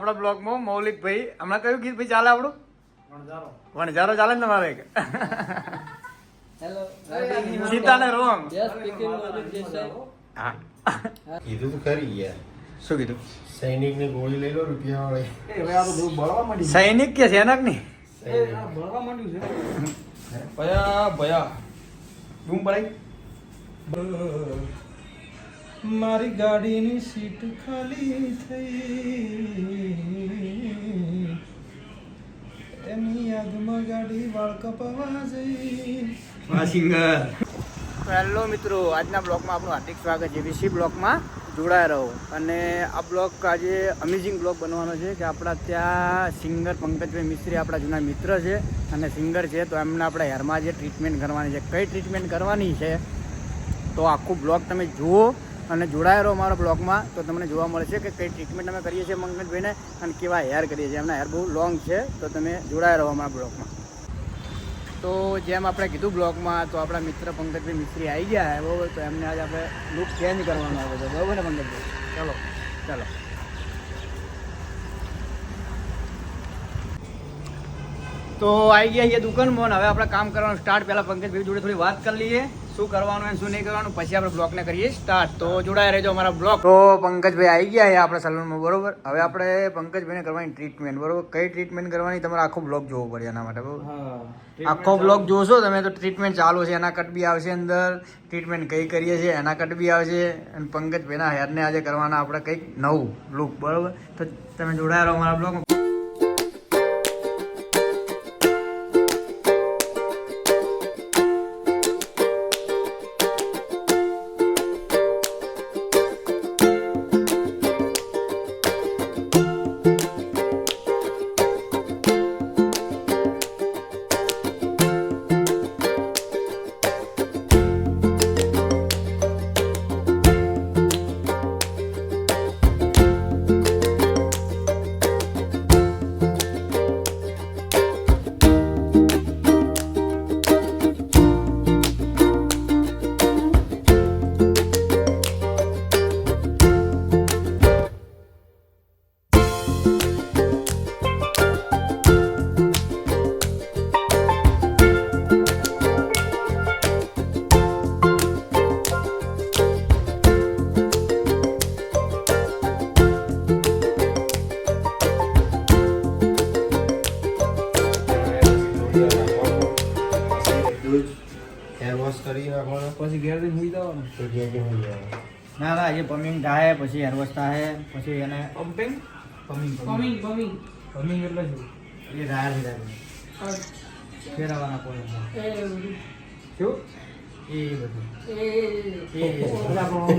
આપણા બ્લોગમાં મૌલિકભાઈ હમણાં કયું ગીત ભાઈ ચાલે આપણું વણઝારો ચાલે ને તમારે હેલો સીતાને રોંગ હા કીધું તો ખરી યાર. શું કીધું સૈનિક ને ગોળી લઈ લો રૂપિયા વાળી. સૈનિક કે સેનક ની મારી ગાડીની સીટ ખાલી થઈ એની યાદમાં ગાડી વાળ કપાવા જઈ. સિંગર હેલો મિત્રો, આજના બ્લોગમાં આપણું હાર્દિક સ્વાગત છે. વીસી બ્લોગમાં જોડાયા રહો. અને આ બ્લોગ આજે અમેઝિંગ બ્લોગ બનવાનો છે કે આપણા ત્યાં સિંગર પંકજભાઈ મિસ્ત્રી આપણા જૂના મિત્ર છે અને સિંગર છે, તો એમને આપણે હેરમાં જે ટ્રીટમેન્ટ કરવાની છે, કઈ ટ્રીટમેન્ટ કરવાની છે, તો આખું બ્લોગ તમે જુઓ અને જોડાયા રહો અમારા બ્લોગમાં, તો તમને જોવા મળશે કે કઈ ટ્રીટમેન્ટ અમે કરીએ છીએ પંકજભાઈને અને કેવા હેર કરીએ છીએ. એમના હેર બહુ લોંગ છે, તો તમે જોડાયા રહો અમારા બ્લોગમાં. તો જેમ આપણે કીધું બ્લોગમાં, તો આપણા મિત્ર પંકજભાઈ મિસ્ત્રી આવી ગયા છે, બરાબર. તો એમને આજે આપણે લુક ચેન્જ કરવાનો આવે છે, બરાબર ને પંકજભાઈ? ચલો ચાલો. તો આવી ગયા અહીંયા દુકાનમાં. હવે આપણે કામ કરવાનું સ્ટાર્ટ. પહેલાં પંકજભાઈ જોડે થોડી વાત કરી લઈએ, શું કરવાનું અને શું નહીં કરવાનું, પછી આપણે બ્લોગને કરીએ સ્ટાર્ટ. તો જોડાયા રહેજો અમારા બ્લોગ. તો પંકજભાઈ આવી ગયા છે આપણા સલૂનમાં, બરોબર. હવે આપણે પંકજભાઈને કરવાની ટ્રીટમેન્ટ, બરોબર. કઈ ટ્રીટમેન્ટ કરવાની તમારે આખો બ્લોગ જોવો પડે એના માટે, બરોબર. આખો બ્લોગ જોશો તમે તો ટ્રીટમેન્ટ ચાલુ છે, એના કટ બી આવશે અંદર, ટ્રીટમેન્ટ કઈ કરીએ છીએ એના કટ બી આવશે, અને પંકજભાઈના હેરને આજે કરવાના આપણે કંઈક નવું લુક, બરોબર. તો તમે જોડાયા રહો અમારા બ્લોગમાં. હેર વોશ કરી નાખવાનો, પછી ઘેર જઈને સુઈ જવાનું. તો જે હોઈ જાય. ના ના, એ પમિંગ થાય, પછી હેરવોશ થાય, પછી એને pumping perming perming perming perming એટલે શું? એ ડાયર ફેરવવાના કોઈ શું એ બધું શીખવાડવાનું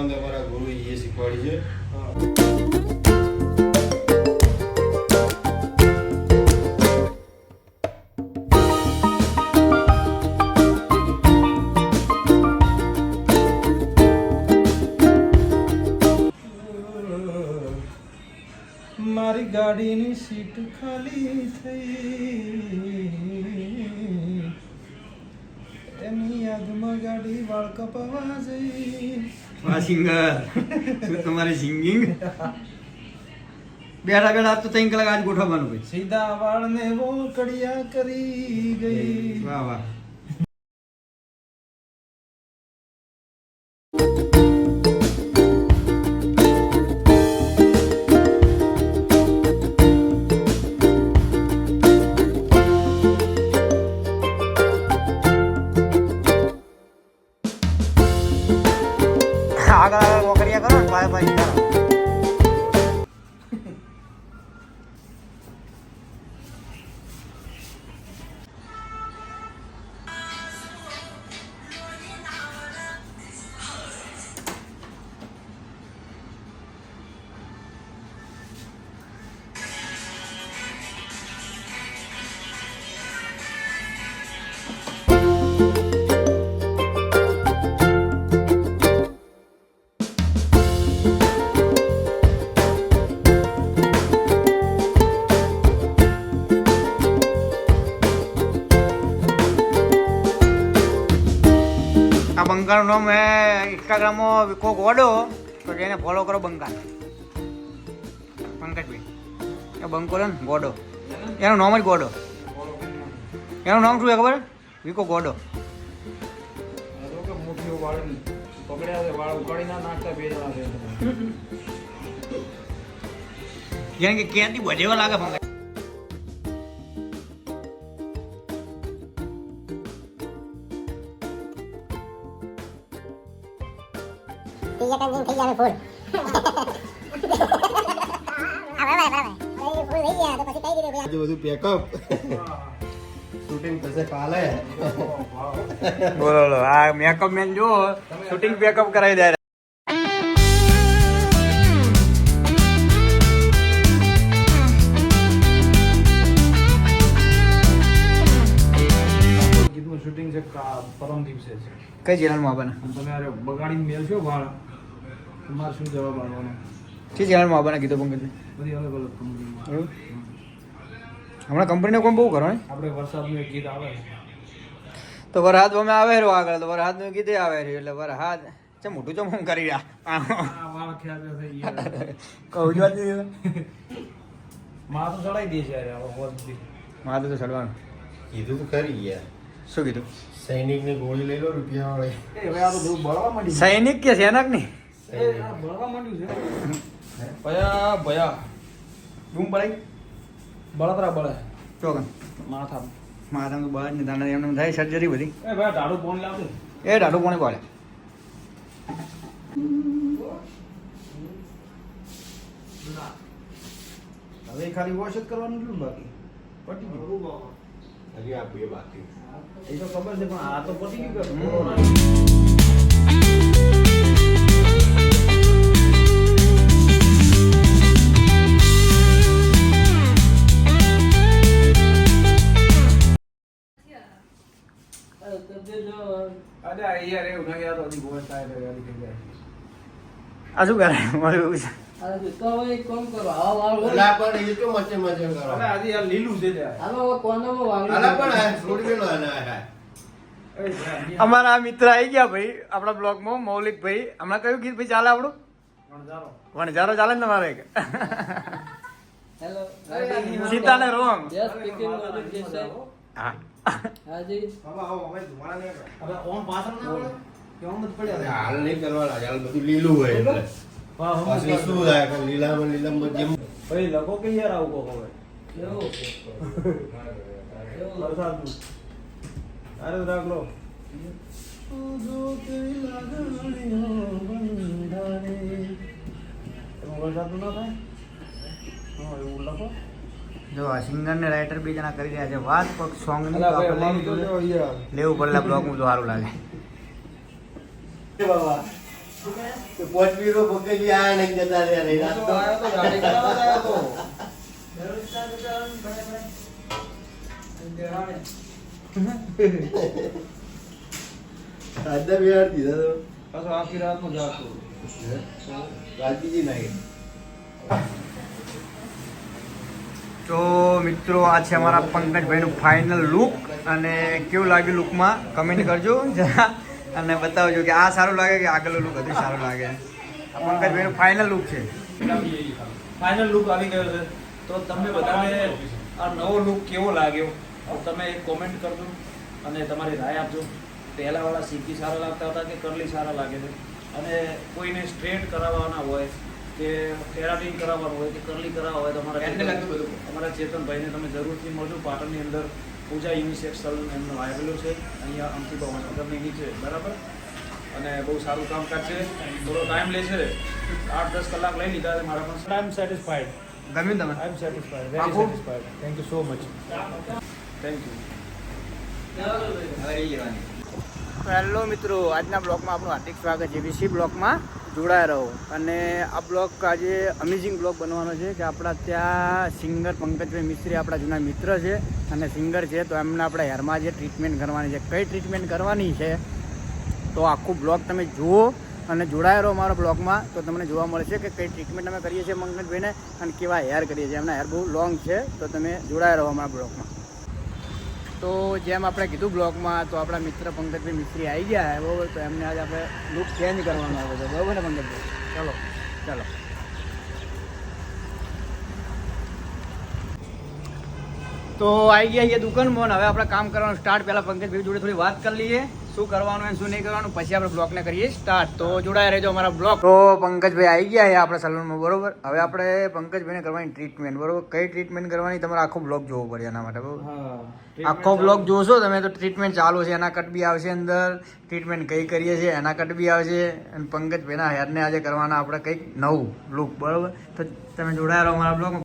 તમારા ગુરુ એ શીખવાડી છે. મારી ગાડીની સીટ ખાલી થઈ એની યાદમાં ગાડી વાળ કપાવા જઈ. સિંગર શું તમારી સિંગિંગ બેઠા બેઠા તો 3 કલાક આજ ગોઠવવાનું ભાઈ. સીધા વાળને વોકડિયા કરી ગઈ. વાહ વાહ. આગળ વોકરિયા કરો ને ભાઈ ભાઈ કરો. બંકાનું નામ હે ઇન્સ્ટાગ્રામમાં વિકો ગોડો, તો એને ફોલો કરો બંકા પંકજભાઈ. એ બંકો છે ને ગોડો, એનું નામ જ ગોડો. એનું નામ શું છે ખબર? વિકો ગોડો. મુઠ્ઠીઓ વાળની પકડ્યા છે, વાળ ઉકાળી ના નાખતા બે જણા છે. જેને કે ક્યાંથી બધેવા લાગે પંકજ. આજે બધું પેકઅપ શૂટિંગ થશે કાલે. બોલો આ મેકઅપ મેન જો શૂટિંગ પેકઅપ કરાવી દે. ગીતનું શૂટિંગ છે પરમ દિવસે છે. કઈ ચેનલમાં આવવાના? અને તમે અરે બગાડીને મેલશો વાળ, તમારે શું જવાબ આપવાનો? કઈ ચેનલમાં આવવાના કીધું પંકજભાઈ? બધી અલગ અલગ કંપનીમાં. એવું હમણાં કંપનીનું કામ બહુ કરો ને. આપણે વરસાદનું એક ગીત આવે તો વરસાદ અમે આવે રહ્યો આગળ, તો વરસાદનું ગીતે આવે રહ્યું એટલે વરસાદ છે મોટું ચમ હું કરી રહ્યા. આ વાળ ખ્યાલ થઈ ગયા. કહું જ વાત નહીં. માથું ચડાઈ દે છે યાર આ હોદથી. મારે તો ચડવાનું. કીધું તો ખરી યાર. શું કીધું? સૈનિકની ગોળી લઈ લો રૂપિયા વાળી. એ હવે આ તો બધું બળવા માંડ્યું. સૈનિક કે સેનક નહીં? એ આ બળવા માંડ્યું છે. ભયા ભયા બૂમ પડાય બળતરા બળે ચોકન માથા. મારા તો બહાર ને દાણા એમને થાય સર્જરી બધી. એ ભાઈ ઢાળું ફોન લાવજો. એ ઢાઢું પાણી પાડે. હવે ખાલી વોશ જ કરવાનું એટલું બાકી પટી ગયું. હજી આ બે બાકી. એ તો ખબર છે પણ આ તો પટી ગયું. આ શું કરે મારું એવું છે. અલા પણ એ તો મચે મચે કરો. લીલું છે અલા પણ આ છોડી દેલો આના. અમારા મિત્ર આવી ગયા ભાઈ આપણા બ્લોગમાં, મૌલિકભાઈ. હમણાં કયું ગીત ભાઈ ચાલે આપણું? વણઝારો ચાલે ને તમારે? હેલો સીતા ને રોમ. યસ સ્પીકિંગ મૌલિક દેસાઈ. હા હાજી હાલ નહીં કરવાના, હાલ બધું લીલું હોય એટલે. પછી શું થાય કે લીલામાં લીલામાં જેમ ભાઈ લખો કે યાર આવું કહો હવે એવું વરસાદનું અરે રાખ લો. વરસાદનું ના થાય. હા એવું લખો. જો આ સિંગર ને રાઇટર બે જણા કરી રહ્યા છે વાત. પગ સોંગ ની અલા ભાઈ અમારું તો જો યાર લેવું પડેલા બ્લોગ માં તો સારું લાગે. બાબા તો પોચવીરો પકડી આ નહીં જતા રહ્યા નહીં રાત તો. આયો તો ગાડી કરાવવા આયો તો. આજના બિહાર દીધા તો પાછો આખી રાતનો જાગતો. ગાંધીજી નાખી. તો મિત્રો આ છે અમારા પંકજભાઈનું ફાઇનલ લુક. અને કેવું લાગ્યું લુકમાં કમેન્ટ કરજો જરા અને બતાવજો કે આ સારું લાગે કે આગળનો લુક હજુ સારું લાગે. આ પંકજભાઈનું ફાઇનલ લુક છે. ફાઇનલ લુક આવી ગયો છે. તો તમને બધાને આ નવો લુક કેવો લાગ્યો તમે એક કોમેન્ટ કરજો અને તમારી રાય આપજો. પહેલાવાળા સિલ્કી સારા લાગતા હતા કે કરલી સારા લાગે છે? અને કોઈને સ્ટ્રેટ કરાવવાના હોય કે કેરાટિન કરાવવાનું હોય કે કરલી કરાવવા હોય તો અમારા ચેતનભાઈને તમે જરૂરથી મળજો. પાટણની અંદર પૂજા યુનિસેક્સ સલૂન એમનો આવેલો છે અહીંયા અમથી ભવનગરની નીચે, બરાબર. અને બહુ સારું કામકાજ છે. થોડો ટાઈમ લે છે, 8-10 કલાક લઈ લીધા છે મારા પણ. I am satisfied. ગમ્યું તમને? I am satisfied, very satisfied. Thank you so much. Thank you. Hello મિત્રો, આજના બ્લોગમાં આપણું હાર્દિક સ્વાગત છે. વીસી બ્લોગમાં જોડાયા રહો. અને આ બ્લોગ આજે અમેઝિંગ બ્લોગ બનવાનો છે કે આપણા ત્યાં સિંગર પંકજભાઈ મિસ્ત્રી આપણા જૂના મિત્ર છે અને સિંગર છે. તો એમને આપણા હેરમાં જે ટ્રીટમેન્ટ કરવાની છે, કઈ ટ્રીટમેન્ટ કરવાની છે તો આખું બ્લોગ તમે જુઓ અને જોડાયા રહો અમારા બ્લોગમાં. તો તમને જોવા મળશે કે કઈ ટ્રીટમેન્ટ અમે કરીએ છીએ પંકજભાઈને અને કેવા હેર કરીએ છીએ. એમના હેર બહુ લોંગ છે, તો તમે જોડાયા રહો અમારા બ્લોગમાં. તો જેમ આપણે કીધું બ્લોગમાં તો આપણા મિત્ર પંકજભાઈ મિસ્ત્રી આવી ગયા છે બરાબર. તો એમને આજે આપણે લુક ચેન્જ કરવાનો આવે છે બરાબર ને પંકજભાઈ? ચલો ચાલો. તો આવી ગયા છીએ દુકાનમાં ને હવે આપણે કામ કરવાનું સ્ટાર્ટ. પહેલાં પંકજભાઈ જોડે થોડી વાત કરી લઈએ શું કરવાનું અને શું નહીં કરવાનું, પછી આપણે બ્લોગને કરીએ સ્ટાર્ટ. તો જોડાયા રહેજો અમારા બ્લોગ. તો પંકજભાઈ આવી ગયા છે આપણે સલૂનમાં બરોબર. હવે આપણે પંકજભાઈને કરવાની ટ્રીટમેન્ટ બરોબર. કઈ ટ્રીટમેન્ટ કરવાની તમારે આખો બ્લોગ જોવો પડે એના માટે બરોબર. આખો બ્લોગ જોશો તમે તો ટ્રીટમેન્ટ ચાલુ છે, એના કટ બી આવશે અંદર, ટ્રીટમેન્ટ કઈ કરીએ છીએ એના કટ બી આવશે, અને પંકજભાઈના હેરને આજે કરવાના આપણે કંઈક નવું લુક બરોબર. તો તમે જોડાયા રહો અમારા બ્લોગમાં.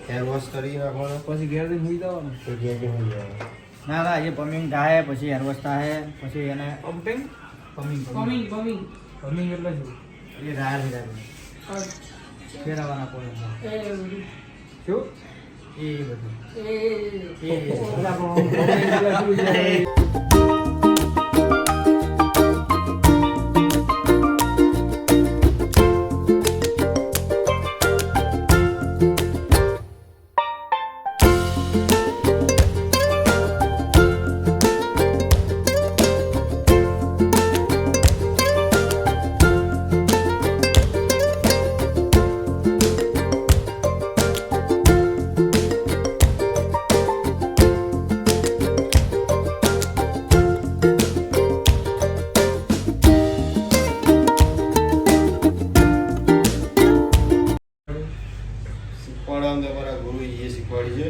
હેર વોશ કરી નાખવાનો પછી ઘેર જઈને સુઈ જવાનું. તો ઘેર જઈને જવાનું. ના એ પમિંગ થાય પછી હેરવોશ થાય પછી એને પમ્પિંગ પમિંગ પમ્પિંગ એટલે શું? એ રાયર ફેરવવાના કોઈ શું? એ બધું શીખવાડવાનું તો અમારા ગુરુ એ શીખવાડી છે.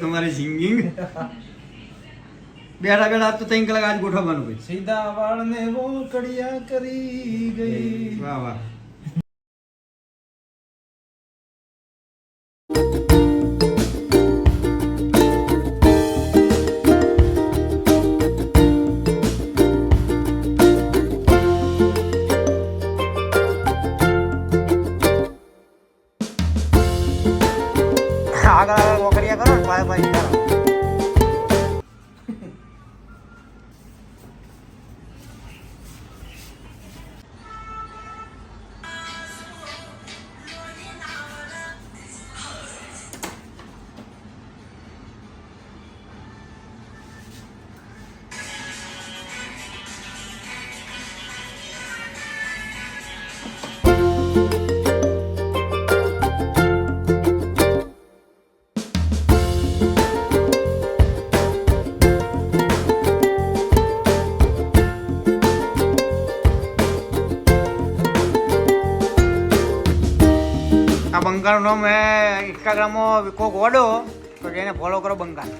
તમારી સિંગિંગ બેઠા બેઠા તો 3 કલાક આજ ગોઠવવાનું ભાઈ. સીધા વાળને રોકડિયા કરી ગઈ. વાહ વાહ. આગળ આગળ મોકરિયા કરો ને પાછી કરો. આ બંગાળનું નામ હે ઇન્સ્ટાગ્રામમાં વિકો ગોડો, તો જઈને ફોલો કરો બંગાળ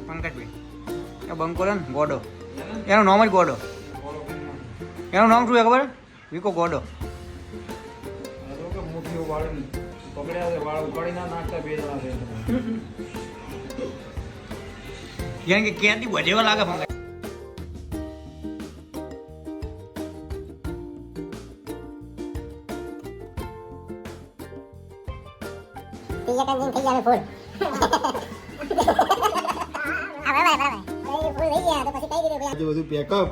પંકજભાઈ. એ બંકો ને ગોડો, એનું નામ જ ગોડો. એનું નામ શું છે ખબર? વિકો ગોડો. મુઠ્ઠીઓ વાળીને પકડ્યા છે, વાળ ઉપાડી ના નાખતા 2 જણા છે. જેમ કે ક્યાંથી બધેવા લાગે પંકજ. ત્રીજા કંદીન થઈ જાય ફૂલ. બરાબર. ફૂલ થઈ ગયા તો પછી કઈ રીતે આજે બધું પેકઅપ.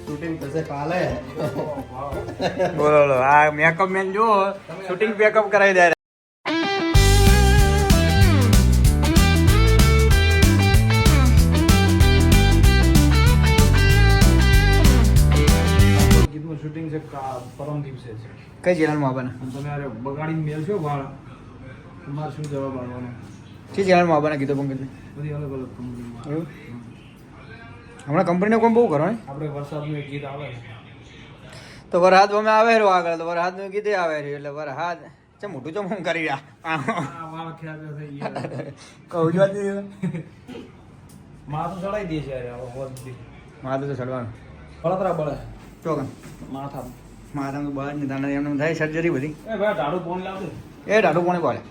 શૂટિંગ થશે કાલે બોલો બોલો આ મેકઅપ મેન જો શૂટિંગ બેકઅપ કરાવી દે કીધું શૂટિંગ છે પરમ દિવસે છે કઈ ચેનલમાં આવવાના અને તમે અરે બગાડીને મેલ છો વાળ તમારે શું જવાબ આવવાનો કઈ ચેનલમાં આવવાના કીધું પંકજભાઈ બધી અલગ અલગ કંપનીમાં એવું હમણાં કંપનીનું કામ બહુ કરો ને આપણે વરસાદનું એક ગીત આવે છે તો વરહાદ અમે આવે રહ્યો આગળ તો વરહાદનું ગીતે આવે રહ્યું એટલે વરહાદ છે મોટું ચમ હું કરી રહ્યા આ વાળ ખ્યાલ થઈ ગયા કહું છું આથી માથું ચડાવી દે છે યાર હવે હોત દી માથું તો ચડવાનું બળતરા બળે ચોકન માથા માથા તો બહાર ને તાણે એમને થાય સર્જરી બધી એ ભાઈ ઢાળું ફોન લાવજો એ ઢાઢું પાણી પાડે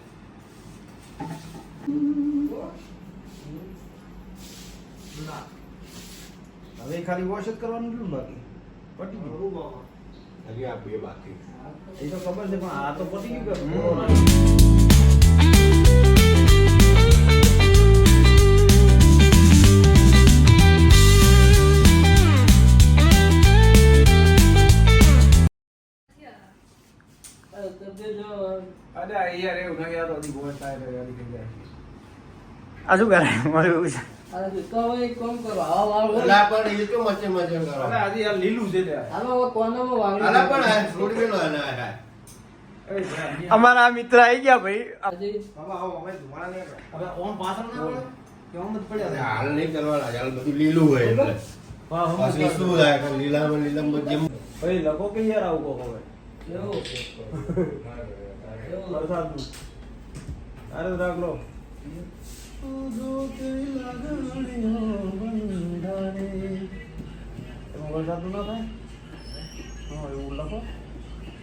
હવે ખાલી વોશ જ કરવાનું છે બાકી પટી ગયું હજી આ બે બાકી એ તો ખબર છે પણ આ તો પટી ગયું અરે યાર એવું નહીં યાર બધી બોલ થાય રે યાર થઈ જાય આ શું કરે મારું એવું છે અરે તો હવે એક કામ કરો આવા વાળ અલા પણ એ તો મચે મચે કરો અરે આજે યાર લીલું છે યાર હાલો હવે કોનામાં વાળી અલા પણ આ છોડી દેલો આના આ એ યાર અમારા મિત્ર આવી ગયા ભાઈ આજે બાબા આવો અમે ધુમાડા નહીં હવે ઓમ પાછળ ના પડે કેમ મત અરે પડ્યા હાલ નહીં કરવાના હાલ બધું લીલું હોય એટલે વાહ પછી શું થાય કે લીલામાં લીલામાં જેમ ભાઈ લખો કે યાર આવું કહો હવે એવું વરસાદનું અરે રાખ લો વરસાદનું ના થાય હા એવું લખો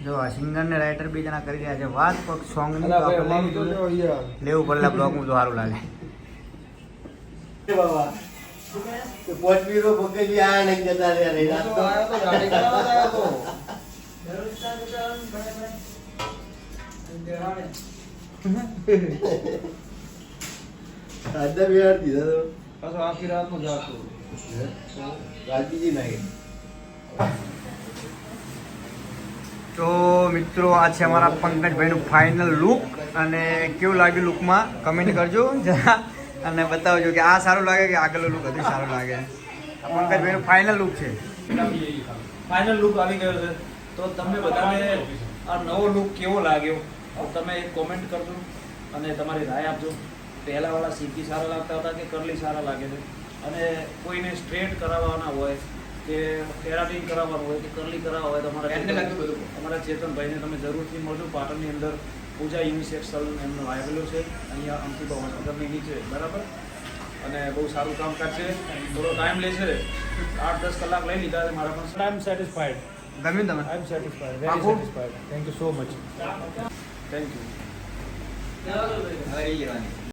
જો આ સિંગર ને રાઇટર બે જણા કરી રહ્યા છે વાત કોક સોંગ ની અલા તો ભાઈ આપણે અમારું તો જો યાર લેવું પડે બ્લોગ માં તો સારું લાગે બાબા તો પોચવીરો પકડી આ નહીં જતા રહ્યા રહી રાત તો આયો તો ગાડી કરાવવા આયો તો આધા બિહાર દીધા તો પાછો આખી રાતનું જાગતો રાજીજી નાખી તો મિત્રો આ છે અમારા પંકજભાઈનું ફાઇનલ લુક અને કેવું લાગ્યું લુકમાં કમેન્ટ કરજો જરા અને બતાવજો કે આ સારું લાગે કે આગળનો લુક હજુ સારું લાગે આ પંકજભાઈનું ફાઇનલ લુક છે ફાઇનલ લુક આવી ગયો છે તો તમને બધાને આ નવો લુક કેવો લાગ્યો તમે એક કોમેન્ટ કરજો અને તમારી રાય આપજો પહેલાવાળા સીધી સારા લાગતા હતા કે કરલી સારા લાગે છે અને કોઈને સ્ટ્રેટ કરાવવાના હોય કે કેરાટિન કરાવવાનું હોય કે કરલી કરાવવા હોય તો અમારા ચેતનભાઈને તમે જરૂરથી મળજો પાટણની અંદર પૂજા યુનિસેક્સ સલૂન એમનું આવેલું છે અહીંયા અમથી ભવનગરની નીચે બરાબર અને બહુ સારું કામકાજ છે થોડો ટાઈમ લે છે 8-10 કલાક લઈ લીધા છે મારા પણ આઈ એમ સેટિસ્ફાઈડ ગમ્યું તમે આઈ એમ સેટિસ્ફાઈડ વેરી પાકું? Satisfied thank you so much thank you હવે એ જવાની